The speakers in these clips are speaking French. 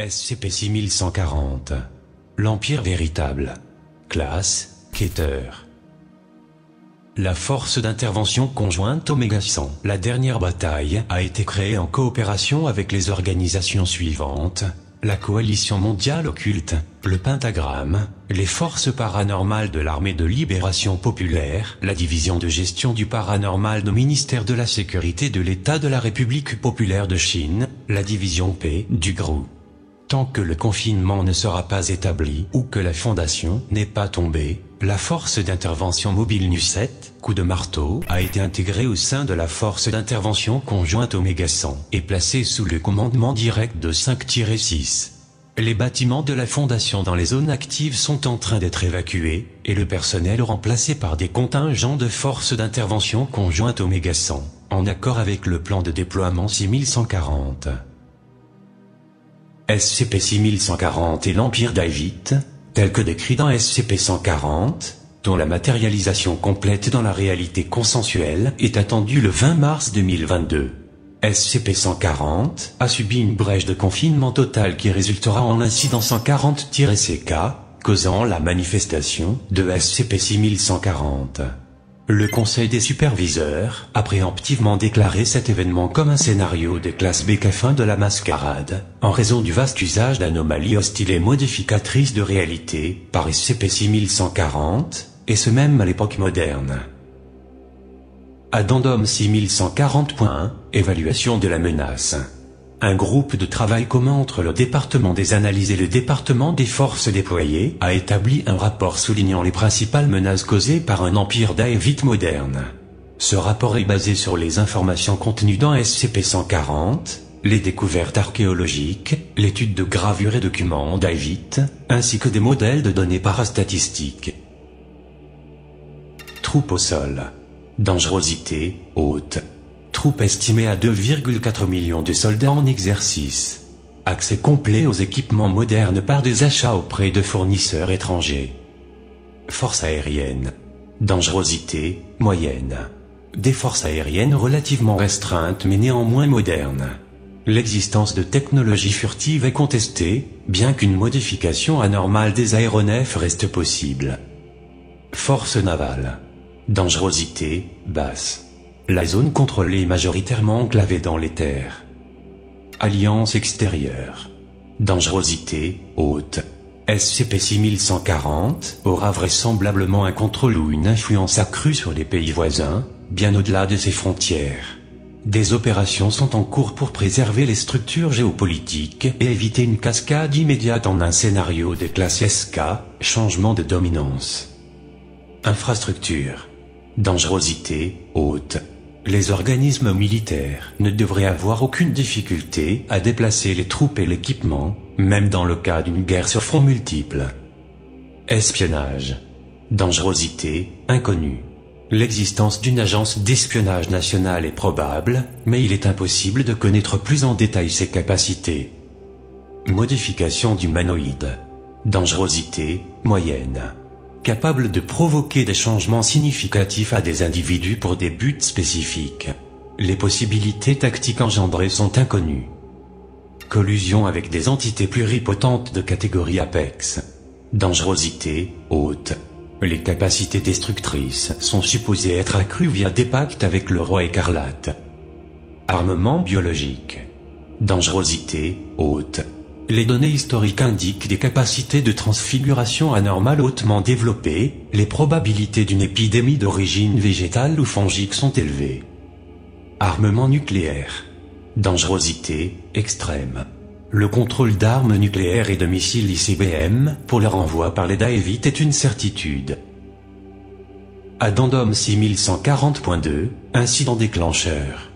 SCP-6140. L'Empire véritable. Classe, quêteur. La force d'intervention conjointe Oméga 100. La dernière bataille a été créée en coopération avec les organisations suivantes: la Coalition mondiale occulte, le Pentagramme, les forces paranormales de l'Armée de libération populaire, la division de gestion du paranormal du ministère de la Sécurité de l'État de la République populaire de Chine, la division P du GRU. Tant que le confinement ne sera pas établi ou que la fondation n'est pas tombée, la force d'intervention mobile Nu-7, coup de marteau, a été intégrée au sein de la force d'intervention conjointe Oméga 100 et placée sous le commandement direct de 5-6. Les bâtiments de la fondation dans les zones actives sont en train d'être évacués, et le personnel remplacé par des contingents de force d'intervention conjointe Oméga 100, en accord avec le plan de déploiement 6140. SCP-6140 et l'Empire d'Aivit, tel que décrit dans SCP-140, dont la matérialisation complète dans la réalité consensuelle est attendue le 20 mars 2022. SCP-140 a subi une brèche de confinement total qui résultera en l'incident 140-CK, causant la manifestation de SCP-6140. Le Conseil des superviseurs a préemptivement déclaré cet événement comme un scénario de classe BK de la mascarade, en raison du vaste usage d'anomalies hostiles et modificatrices de réalité par SCP-6140, et ce même à l'époque moderne. Addendum 6140.1, évaluation de la menace. Un groupe de travail commun entre le département des analyses et le département des forces déployées a établi un rapport soulignant les principales menaces causées par un empire d'Aivit moderne. Ce rapport est basé sur les informations contenues dans SCP-140, les découvertes archéologiques, l'étude de gravures et documents d'Aivit, ainsi que des modèles de données parastatistiques. Troupes au sol. Dangerosité, haute. Troupe estimée à 2,4 millions de soldats en exercice. Accès complet aux équipements modernes par des achats auprès de fournisseurs étrangers. Force aérienne. Dangerosité, moyenne. Des forces aériennes relativement restreintes mais néanmoins modernes. L'existence de technologies furtives est contestée, bien qu'une modification anormale des aéronefs reste possible. Force navale. Dangerosité, basse. La zone contrôlée est majoritairement enclavée dans les terres. Alliance extérieure. Dangerosité, haute. SCP-6140 aura vraisemblablement un contrôle ou une influence accrue sur les pays voisins, bien au-delà de ses frontières. Des opérations sont en cours pour préserver les structures géopolitiques et éviter une cascade immédiate en un scénario de classe SK, changement de dominance. Infrastructure. Dangerosité, haute. Les organismes militaires ne devraient avoir aucune difficulté à déplacer les troupes et l'équipement, même dans le cas d'une guerre sur front multiple. Espionnage. Dangerosité, inconnue. L'existence d'une agence d'espionnage nationale est probable, mais il est impossible de connaître plus en détail ses capacités. Modification d'humanoïde. Dangerosité, moyenne. Capable de provoquer des changements significatifs à des individus pour des buts spécifiques. Les possibilités tactiques engendrées sont inconnues. Collusion avec des entités pluripotentes de catégorie Apex. Dangerosité, haute. Les capacités destructrices sont supposées être accrues via des pactes avec le roi écarlate. Armement biologique. Dangerosité, haute. Les données historiques indiquent des capacités de transfiguration anormales hautement développées, les probabilités d'une épidémie d'origine végétale ou fongique sont élevées. Armement nucléaire. Dangerosité, extrême. Le contrôle d'armes nucléaires et de missiles ICBM, pour leur envoi par les Daevit est une certitude. Addendum 6140.2, incident déclencheur.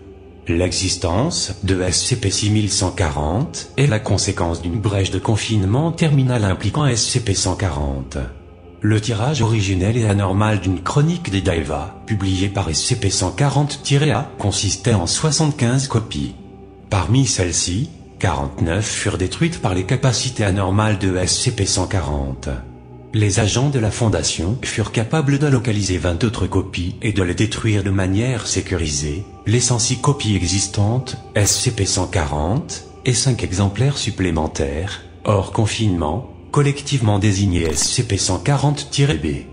L'existence de SCP-6140 est la conséquence d'une brèche de confinement terminale impliquant SCP-140. Le tirage originel et anormal d'une chronique des Daeva, publiée par SCP-140-A, consistait en 75 copies. Parmi celles-ci, 49 furent détruites par les capacités anormales de SCP-140. Les agents de la Fondation furent capables de localiser 20 autres copies et de les détruire de manière sécurisée, laissant 6 copies existantes, SCP-140, et 5 exemplaires supplémentaires, hors confinement, collectivement désignés SCP-140-B.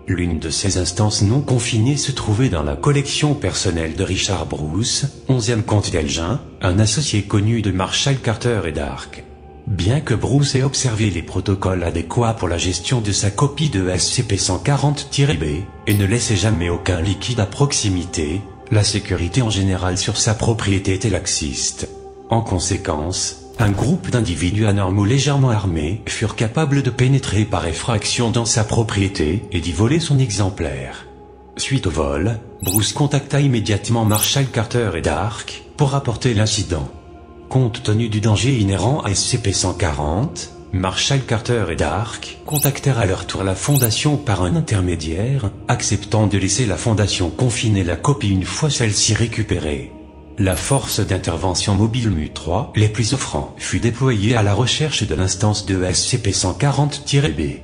L'une de ces instances non confinées se trouvait dans la collection personnelle de Richard Bruce, 11e comte d'Elgin, un associé connu de Marshall Carter et Dark. Bien que Bruce ait observé les protocoles adéquats pour la gestion de sa copie de SCP-140-B, et ne laissait jamais aucun liquide à proximité, la sécurité en général sur sa propriété était laxiste. En conséquence, un groupe d'individus anormaux légèrement armés furent capables de pénétrer par effraction dans sa propriété et d'y voler son exemplaire. Suite au vol, Bruce contacta immédiatement Marshall Carter et Dark pour rapporter l'incident. Compte tenu du danger inhérent à SCP-140, Marshall Carter et Dark contactèrent à leur tour la Fondation par un intermédiaire, acceptant de laisser la Fondation confiner la copie une fois celle-ci récupérée. La force d'intervention mobile MU3, les plus offrant, fut déployée à la recherche de l'instance de SCP-140-B.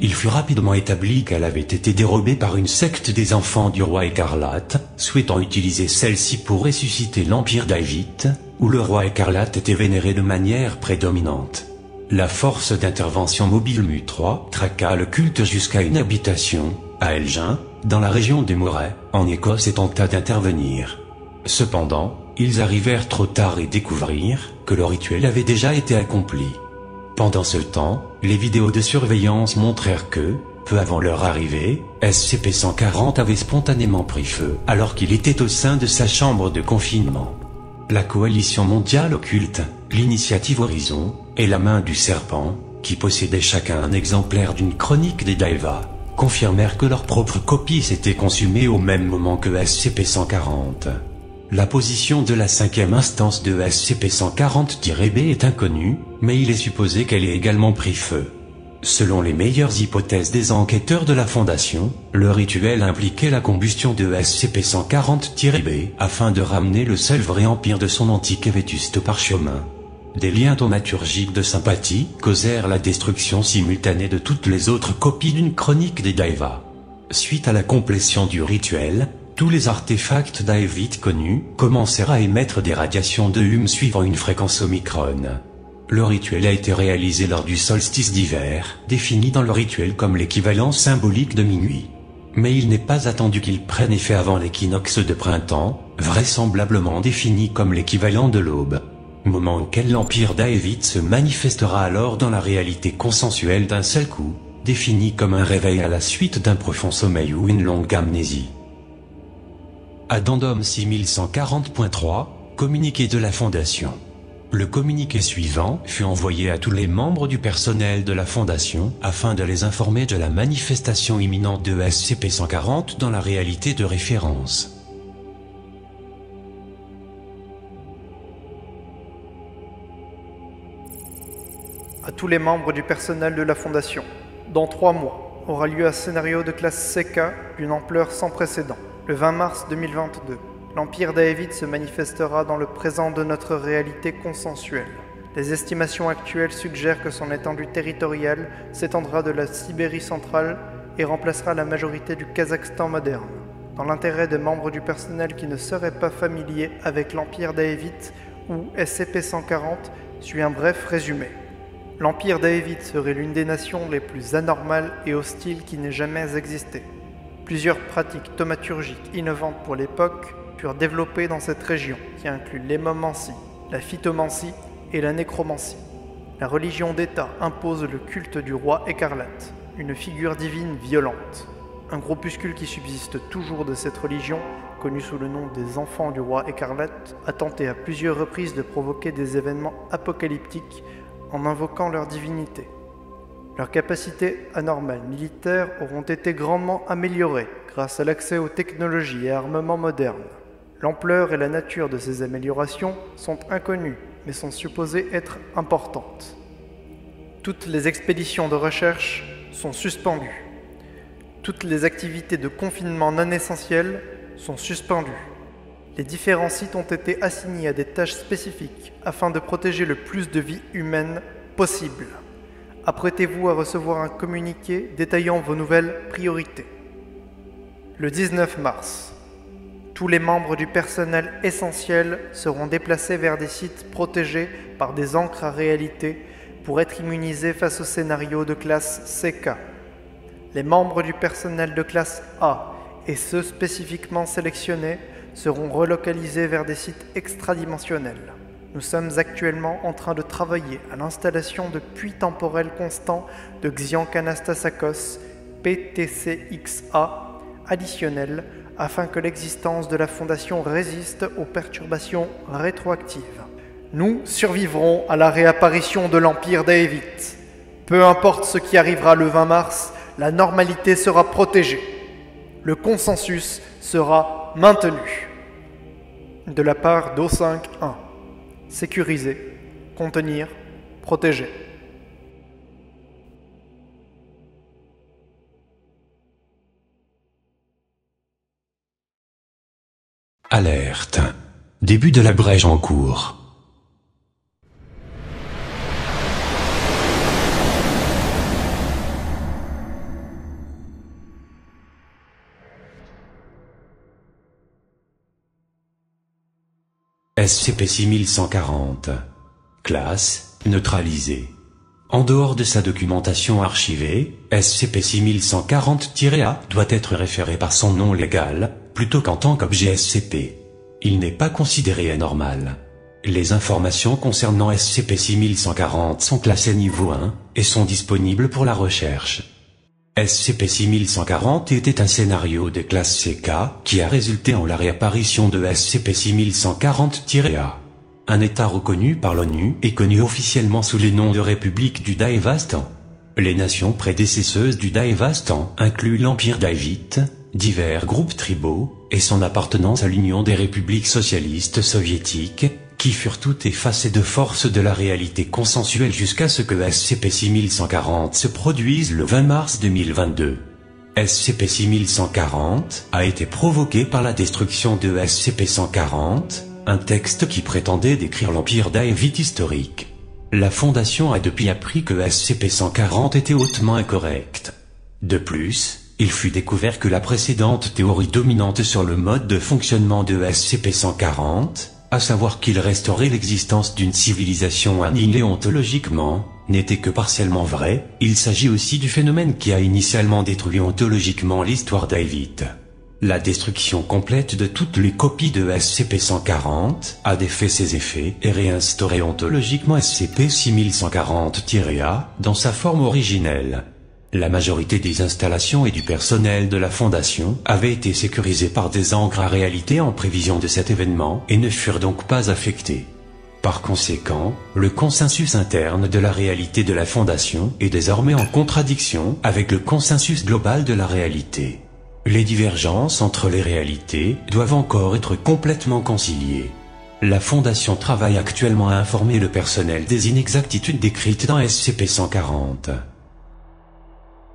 Il fut rapidement établi qu'elle avait été dérobée par une secte des enfants du roi écarlate, souhaitant utiliser celle-ci pour ressusciter l'Empire d'Aevith, où le roi écarlate était vénéré de manière prédominante. La force d'intervention mobile MU3 traqua le culte jusqu'à une habitation, à Elgin, dans la région des Moray, en Écosse, et tenta d'intervenir. Cependant, ils arrivèrent trop tard et découvrirent que le rituel avait déjà été accompli. Pendant ce temps, les vidéos de surveillance montrèrent que, peu avant leur arrivée, SCP-140 avait spontanément pris feu alors qu'il était au sein de sa chambre de confinement. La Coalition mondiale occulte, l'Initiative Horizon, et la Main du Serpent, qui possédaient chacun un exemplaire d'une chronique des Daeva, confirmèrent que leur propre copie s'était consumée au même moment que SCP-140. La position de la 5e instance de SCP-140-B est inconnue, mais il est supposé qu'elle ait également pris feu. Selon les meilleures hypothèses des enquêteurs de la Fondation, le rituel impliquait la combustion de SCP-140-B afin de ramener le seul vrai empire de son antique et vétuste parchemin. Des liens thaumaturgiques de sympathie causèrent la destruction simultanée de toutes les autres copies d'une chronique des Daeva. Suite à la complétion du rituel, tous les artefacts d'Aevith connus commencèrent à émettre des radiations de Hume suivant une fréquence omicron. Le rituel a été réalisé lors du solstice d'hiver, défini dans le rituel comme l'équivalent symbolique de minuit. Mais il n'est pas attendu qu'il prenne effet avant l'équinoxe de printemps, vraisemblablement défini comme l'équivalent de l'aube. Moment auquel l'empire d'Aevith se manifestera alors dans la réalité consensuelle d'un seul coup, défini comme un réveil à la suite d'un profond sommeil ou une longue amnésie. Addendum 6140.3, communiqué de la Fondation. Le communiqué suivant fut envoyé à tous les membres du personnel de la Fondation afin de les informer de la manifestation imminente de SCP-140 dans la réalité de référence. À tous les membres du personnel de la Fondation, dans 3 mois, aura lieu un scénario de classe CK d'une ampleur sans précédent. Le 20 mars 2022, l'Empire d'Aevith se manifestera dans le présent de notre réalité consensuelle. Les estimations actuelles suggèrent que son étendue territoriale s'étendra de la Sibérie centrale et remplacera la majorité du Kazakhstan moderne. Dans l'intérêt des membres du personnel qui ne seraient pas familiers avec l'Empire d'Aevith ou SCP-140, suit un bref résumé. L'Empire d'Aevith serait l'une des nations les plus anormales et hostiles qui n'ait jamais existé. Plusieurs pratiques thaumaturgiques innovantes pour l'époque furent développées dans cette région, qui inclut l'hémomancie, la phytomancie et la nécromancie. La religion d'État impose le culte du roi écarlate, une figure divine violente. Un groupuscule qui subsiste toujours de cette religion, connu sous le nom des Enfants du roi écarlate, a tenté à plusieurs reprises de provoquer des événements apocalyptiques en invoquant leur divinité. Leurs capacités anormales militaires auront été grandement améliorées grâce à l'accès aux technologies et armements modernes. L'ampleur et la nature de ces améliorations sont inconnues, mais sont supposées être importantes. Toutes les expéditions de recherche sont suspendues. Toutes les activités de confinement non essentielles sont suspendues. Les différents sites ont été assignés à des tâches spécifiques afin de protéger le plus de vies humaines possible. Apprêtez-vous à recevoir un communiqué détaillant vos nouvelles priorités. Le 19 mars, Tous les membres du personnel essentiel seront déplacés vers des sites protégés par des encres à réalité pour être immunisés face au scénario de classe CK. Les membres du personnel de classe A et ceux spécifiquement sélectionnés seront relocalisés vers des sites extradimensionnels. Nous sommes actuellement en train de travailler à l'installation de puits temporels constants de Xiancanastasakos PTCXA additionnels afin que l'existence de la Fondation résiste aux perturbations rétroactives. Nous survivrons à la réapparition de l'Empire d'Aevith. Peu importe ce qui arrivera le 20 mars, la normalité sera protégée. Le consensus sera maintenu. De la part d'O5-1. Sécuriser, contenir, protéger. Alerte. Début de la brèche en cours. SCP-6140. Classe, neutralisée. En dehors de sa documentation archivée, SCP-6140-A doit être référé par son nom légal, plutôt qu'en tant qu'objet SCP. Il n'est pas considéré anormal. Les informations concernant SCP-6140 sont classées niveau 1 et sont disponibles pour la recherche. SCP-6140 était un scénario de classe CK qui a résulté en la réapparition de SCP-6140-A. Un État reconnu par l'ONU et connu officiellement sous les noms de République du Daevastan. Les nations prédécesseuses du Daevastan incluent l'Empire d'Aevith, divers groupes tribaux, et son appartenance à l'Union des républiques socialistes soviétiques, qui furent toutes effacées de force de la réalité consensuelle jusqu'à ce que SCP-6140 se produise le 20 mars 2022. SCP-6140 a été provoqué par la destruction de SCP-140, un texte qui prétendait décrire l'Empire d'Aevith historique. La Fondation a depuis appris que SCP-140 était hautement incorrect. De plus, il fut découvert que la précédente théorie dominante sur le mode de fonctionnement de SCP-140, à savoir qu'il restaurait l'existence d'une civilisation annihilée ontologiquement, n'était que partiellement vrai. Il s'agit aussi du phénomène qui a initialement détruit ontologiquement l'histoire d'Aevith. La destruction complète de toutes les copies de SCP-140 a défait ses effets et réinstauré ontologiquement SCP-6140-A dans sa forme originelle. La majorité des installations et du personnel de la Fondation avaient été sécurisés par des encres à réalité en prévision de cet événement et ne furent donc pas affectés. Par conséquent, le consensus interne de la réalité de la Fondation est désormais en contradiction avec le consensus global de la réalité. Les divergences entre les réalités doivent encore être complètement conciliées. La Fondation travaille actuellement à informer le personnel des inexactitudes décrites dans SCP-140.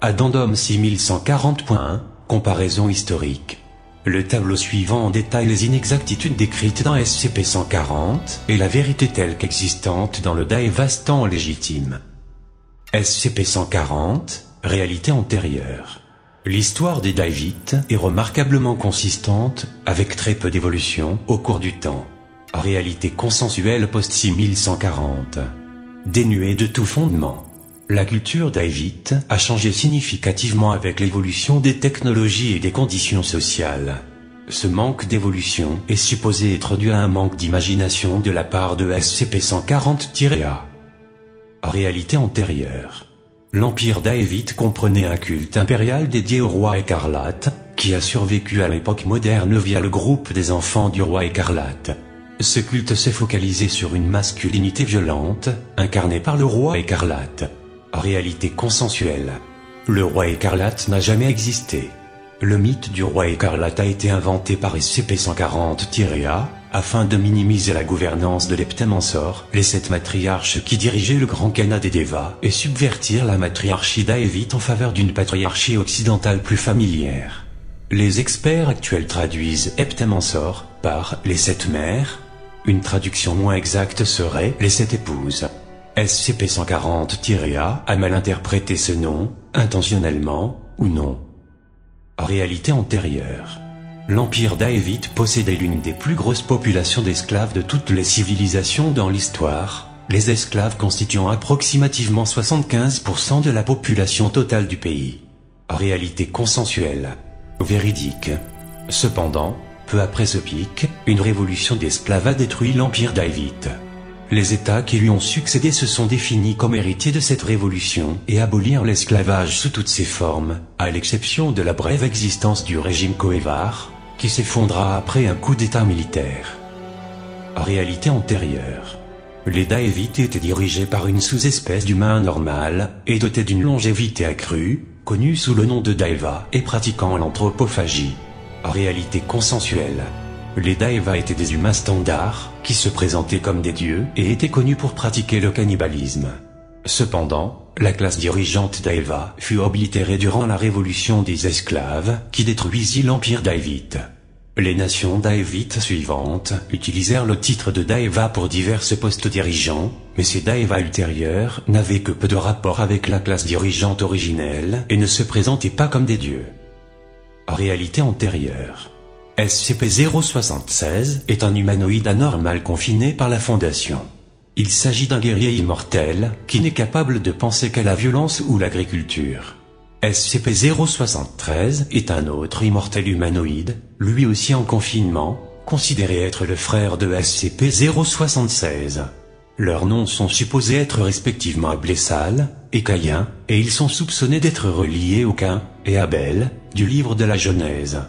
Addendum 6140.1, comparaison historique. Le tableau suivant détaille les inexactitudes décrites dans SCP-140 et la vérité telle qu'existante dans le Daevastan légitime. SCP-140, réalité antérieure. L'histoire des Daevith est remarquablement consistante, avec très peu d'évolution au cours du temps. Réalité consensuelle post-6140. Dénuée de tout fondement. La culture d'Aevith a changé significativement avec l'évolution des technologies et des conditions sociales. Ce manque d'évolution est supposé être dû à un manque d'imagination de la part de SCP-140-A. Réalité antérieure. L'Empire d'Aevith comprenait un culte impérial dédié au roi écarlate, qui a survécu à l'époque moderne via le groupe des enfants du roi écarlate. Ce culte s'est focalisé sur une masculinité violente, incarnée par le roi écarlate. Réalité consensuelle. Le roi écarlate n'a jamais existé. Le mythe du roi écarlate a été inventé par SCP-140-A, afin de minimiser la gouvernance de l'Heptamensor, les 7 matriarches qui dirigeaient le Grand Khanat des Devas, et subvertir la matriarchie d'Aevith en faveur d'une patriarchie occidentale plus familière. Les experts actuels traduisent Heptamensor par « les 7 mères ». Une traduction moins exacte serait « les 7 épouses ». SCP-140-A a mal interprété ce nom, intentionnellement ou non. Réalité antérieure. L'Empire d'Aevite possédait l'une des plus grosses populations d'esclaves de toutes les civilisations dans l'histoire, les esclaves constituant approximativement 75% de la population totale du pays. Réalité consensuelle. Véridique. Cependant, peu après ce pic, une révolution d'esclaves a détruit l'Empire d'Aevite. Les États qui lui ont succédé se sont définis comme héritiers de cette révolution et abolirent l'esclavage sous toutes ses formes, à l'exception de la brève existence du régime Coevar, qui s'effondra après un coup d'État militaire. Réalité antérieure. Les Daevites étaient dirigés par une sous-espèce d'humain normal et dotés d'une longévité accrue, connue sous le nom de Daeva et pratiquant l'anthropophagie. Réalité consensuelle. Les Daeva étaient des humains standards, qui se présentaient comme des dieux et étaient connus pour pratiquer le cannibalisme. Cependant, la classe dirigeante Daeva fut oblitérée durant la révolution des esclaves, qui détruisit l'Empire d'Aevite. Les nations daévites suivantes utilisèrent le titre de Daeva pour divers postes dirigeants, mais ces Daeva ultérieurs n'avaient que peu de rapport avec la classe dirigeante originelle et ne se présentaient pas comme des dieux. Réalité antérieure. SCP-076 est un humanoïde anormal confiné par la Fondation. Il s'agit d'un guerrier immortel qui n'est capable de penser qu'à la violence ou l'agriculture. SCP-073 est un autre immortel humanoïde, lui aussi en confinement, considéré être le frère de SCP-076. Leurs noms sont supposés être respectivement Ablessal et Caïn, et ils sont soupçonnés d'être reliés au Caïn et Abel du livre de la Genèse.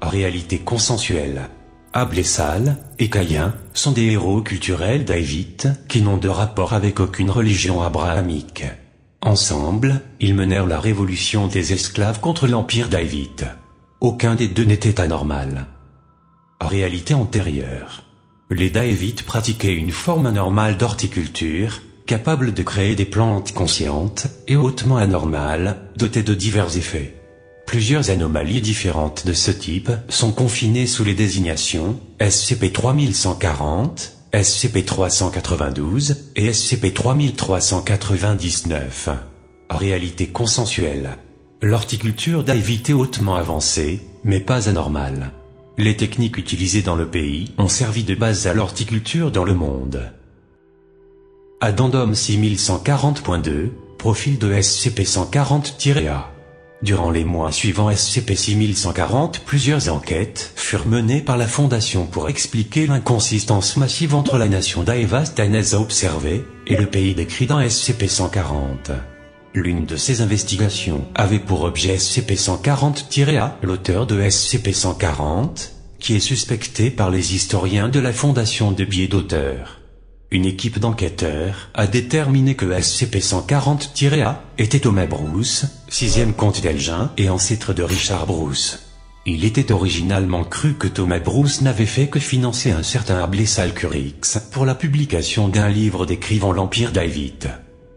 Réalité consensuelle. Ablessal et Caïn sont des héros culturels d'Aevite qui n'ont de rapport avec aucune religion abrahamique. Ensemble, ils menèrent la révolution des esclaves contre l'Empire d'Aevite. Aucun des deux n'était anormal. Réalité antérieure. Les Daevites pratiquaient une forme anormale d'horticulture, capable de créer des plantes conscientes et hautement anormales, dotées de divers effets. Plusieurs anomalies différentes de ce type sont confinées sous les désignations SCP-3140, SCP-392 et SCP-3399. Réalité consensuelle. L'horticulture d'Aevite est hautement avancée, mais pas anormale. Les techniques utilisées dans le pays ont servi de base à l'horticulture dans le monde. Addendum 6140.2, profil de SCP-140-A. Durant les mois suivant SCP-6140, plusieurs enquêtes furent menées par la Fondation pour expliquer l'inconsistance massive entre la nation Daeva stanaise observée et le pays décrit dans SCP-140. L'une de ces investigations avait pour objet SCP-140-A, l'auteur de SCP-140, qui est suspecté par les historiens de la Fondation de biais d'auteur. Une équipe d'enquêteurs a déterminé que SCP-140-A était Thomas Bruce, 6e comte d'Elgin et ancêtre de Richard Bruce. Il était originalement cru que Thomas Bruce n'avait fait que financer un certain Ablessal Curix pour la publication d'un livre décrivant l'Empire d'Aevite.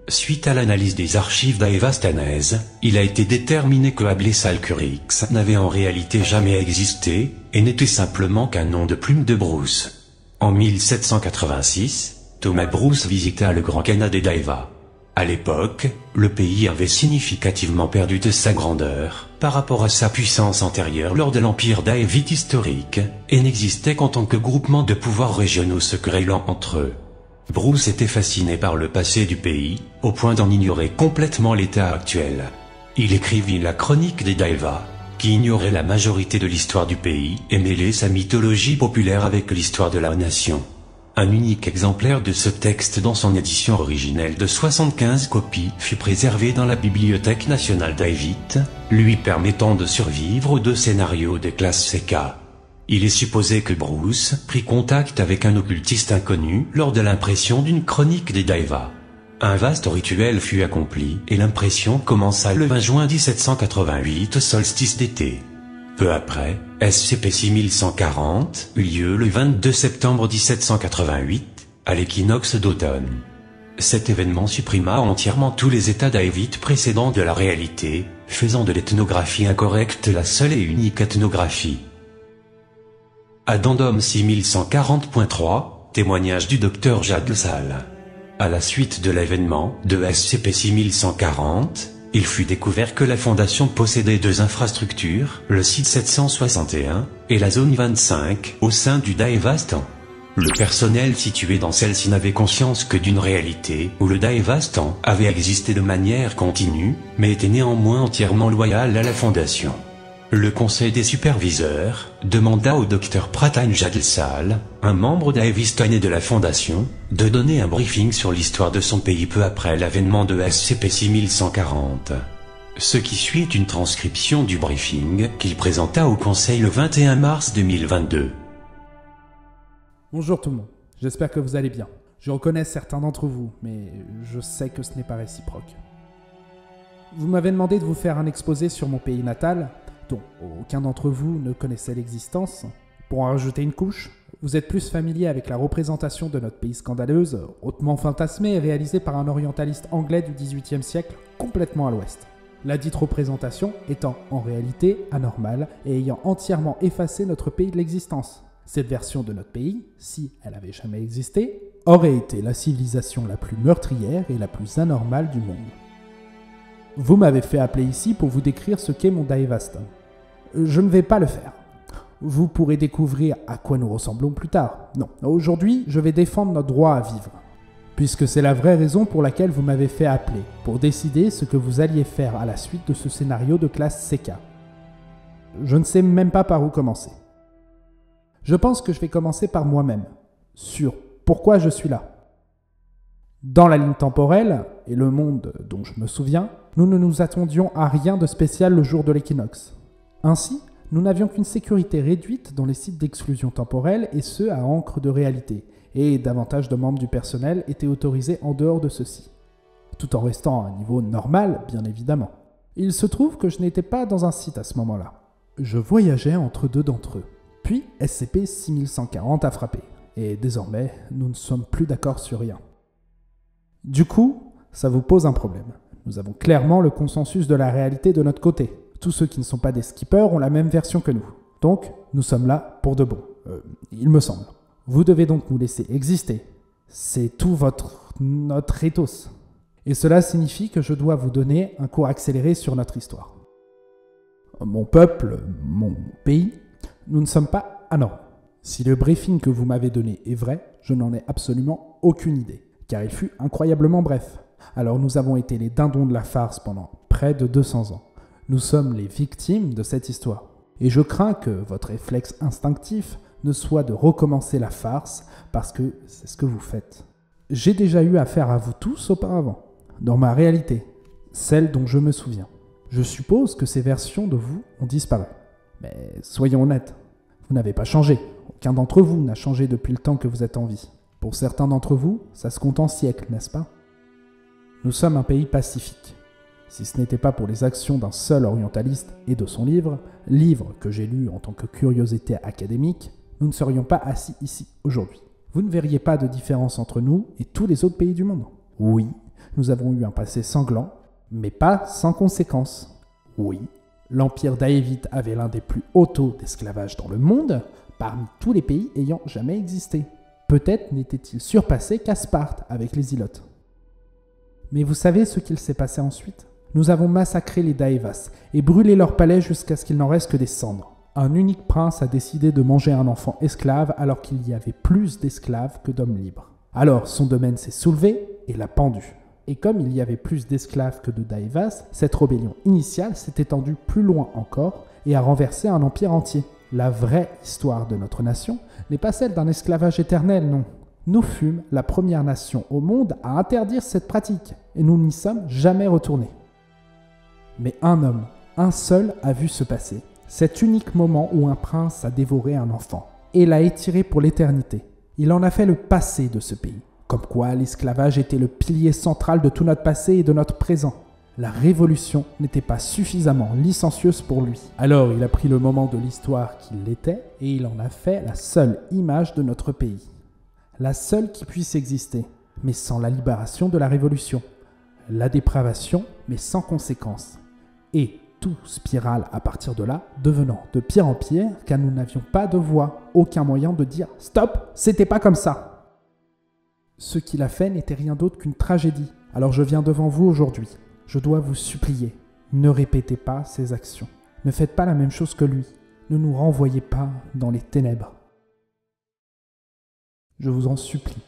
Suite à l'analyse des archives d'Aeva stanaise, il a été déterminé que Ablessal Curix n'avait en réalité jamais existé et n'était simplement qu'un nom de plume de Bruce. En 1786, Thomas Bruce visita le Grand Canada des Daeva. À l'époque, le pays avait significativement perdu de sa grandeur par rapport à sa puissance antérieure lors de l'Empire d'Aevite historique et n'existait qu'en tant que groupement de pouvoirs régionaux se querellant entre eux. Bruce était fasciné par le passé du pays, au point d'en ignorer complètement l'état actuel. Il écrivit la Chronique des Daeva, qui ignorait la majorité de l'histoire du pays et mêlait sa mythologie populaire avec l'histoire de la nation. Un unique exemplaire de ce texte dans son édition originelle de 75 copies fut préservé dans la Bibliothèque nationale d'Aevite, lui permettant de survivre aux 2 scénarios de classe CK. Il est supposé que Bruce prit contact avec un occultiste inconnu lors de l'impression d'une chronique des Daeva. Un vaste rituel fut accompli et l'impression commença le 20 juin 1788 au solstice d'été. Peu après, SCP-6140 eut lieu le 22 septembre 1788, à l'équinoxe d'automne. Cet événement supprima entièrement tous les états d'Aevite précédents de la réalité, faisant de l'ethnographie incorrecte la seule et unique ethnographie. Addendum 6140.3, témoignage du Dr Jadlsal. À la suite de l'événement de SCP-6140, il fut découvert que la Fondation possédait 2 infrastructures, le site 761 et la zone 25 au sein du Daevastan. Le personnel situé dans celle-ci n'avait conscience que d'une réalité où le Daevastan avait existé de manière continue, mais était néanmoins entièrement loyal à la Fondation. Le conseil des superviseurs demanda au Dr Pratan Jadlsal, un membre d'Aevistan et de la Fondation, de donner un briefing sur l'histoire de son pays peu après l'avènement de SCP-6140. Ce qui suit est une transcription du briefing qu'il présenta au conseil le 21 mars 2022. Bonjour tout le monde, j'espère que vous allez bien. Je reconnais certains d'entre vous, mais je sais que ce n'est pas réciproque. Vous m'avez demandé de vous faire un exposé sur mon pays natal, dont aucun d'entre vous ne connaissait l'existence. Pour en rajouter une couche, vous êtes plus familier avec la représentation de notre pays scandaleuse, hautement fantasmée et réalisée par un orientaliste anglais du XVIIIe siècle, complètement à l'ouest. La dite représentation étant en réalité anormale et ayant entièrement effacé notre pays de l'existence. Cette version de notre pays, si elle avait jamais existé, aurait été la civilisation la plus meurtrière et la plus anormale du monde. Vous m'avez fait appeler ici pour vous décrire ce qu'est mon Daevastan. Je ne vais pas le faire. Vous pourrez découvrir à quoi nous ressemblons plus tard. Non, aujourd'hui, je vais défendre notre droit à vivre. Puisque c'est la vraie raison pour laquelle vous m'avez fait appeler, pour décider ce que vous alliez faire à la suite de ce scénario de classe CK. Je ne sais même pas par où commencer. Je pense que je vais commencer par moi-même, sur pourquoi je suis là. Dans la ligne temporelle, et le monde dont je me souviens, nous ne nous attendions à rien de spécial le jour de l'équinoxe. Ainsi, nous n'avions qu'une sécurité réduite dans les sites d'exclusion temporelle et ceux à encre de réalité, et davantage de membres du personnel étaient autorisés en dehors de ceux-ci. Tout en restant à un niveau normal, bien évidemment. Il se trouve que je n'étais pas dans un site à ce moment-là. Je voyageais entre 2 d'entre eux. Puis SCP-6140 a frappé, et désormais, nous ne sommes plus d'accord sur rien. Du coup, ça vous pose un problème. Nous avons clairement le consensus de la réalité de notre côté. Tous ceux qui ne sont pas des skippers ont la même version que nous. Donc, nous sommes là pour de bon. Il me semble. Vous devez donc nous laisser exister. C'est tout notre ethos. Et cela signifie que je dois vous donner un cours accéléré sur notre histoire. Mon peuple, mon pays, nous ne sommes pas anormaux. Si le briefing que vous m'avez donné est vrai, je n'en ai absolument aucune idée, car il fut incroyablement bref. Alors nous avons été les dindons de la farce pendant près de 200 ans. Nous sommes les victimes de cette histoire. Et je crains que votre réflexe instinctif ne soit de recommencer la farce, parce que c'est ce que vous faites. J'ai déjà eu affaire à vous tous auparavant, dans ma réalité, celle dont je me souviens. Je suppose que ces versions de vous ont disparu. Mais soyons honnêtes, vous n'avez pas changé. Aucun d'entre vous n'a changé depuis le temps que vous êtes en vie. Pour certains d'entre vous, ça se compte en siècles, n'est-ce pas? Nous sommes un pays pacifique. Si ce n'était pas pour les actions d'un seul orientaliste et de son livre que j'ai lu en tant que curiosité académique, nous ne serions pas assis ici aujourd'hui. Vous ne verriez pas de différence entre nous et tous les autres pays du monde. Oui, nous avons eu un passé sanglant, mais pas sans conséquences. Oui, l'Empire d'Aevit avait l'un des plus hauts taux d'esclavage dans le monde, parmi tous les pays ayant jamais existé. Peut-être n'était-il surpassé qu'à Sparte avec les Ilotes. Mais vous savez ce qu'il s'est passé ensuite? Nous avons massacré les Daevas et brûlé leur palais jusqu'à ce qu'il n'en reste que des cendres. Un unique prince a décidé de manger un enfant esclave alors qu'il y avait plus d'esclaves que d'hommes libres. Alors son domaine s'est soulevé et l'a pendu. Et comme il y avait plus d'esclaves que de Daevas, cette rébellion initiale s'est étendue plus loin encore et a renversé un empire entier. La vraie histoire de notre nation n'est pas celle d'un esclavage éternel, non. Nous fûmes la première nation au monde à interdire cette pratique, et nous n'y sommes jamais retournés. Mais un homme, un seul, a vu se passer cet unique moment où un prince a dévoré un enfant, et l'a étiré pour l'éternité. Il en a fait le passé de ce pays. Comme quoi l'esclavage était le pilier central de tout notre passé et de notre présent. La révolution n'était pas suffisamment licencieuse pour lui. Alors il a pris le moment de l'histoire qu'il était et il en a fait la seule image de notre pays. La seule qui puisse exister, mais sans la libération de la révolution. La dépravation, mais sans conséquence. Et tout spirale à partir de là, devenant de pire en pire, car nous n'avions pas de voix, aucun moyen de dire « Stop, c'était pas comme ça !» Ce qu'il a fait n'était rien d'autre qu'une tragédie. Alors je viens devant vous aujourd'hui, Je dois vous supplier, ne répétez pas ses actions. Ne faites pas la même chose que lui. Ne nous renvoyez pas dans les ténèbres. Je vous en supplie.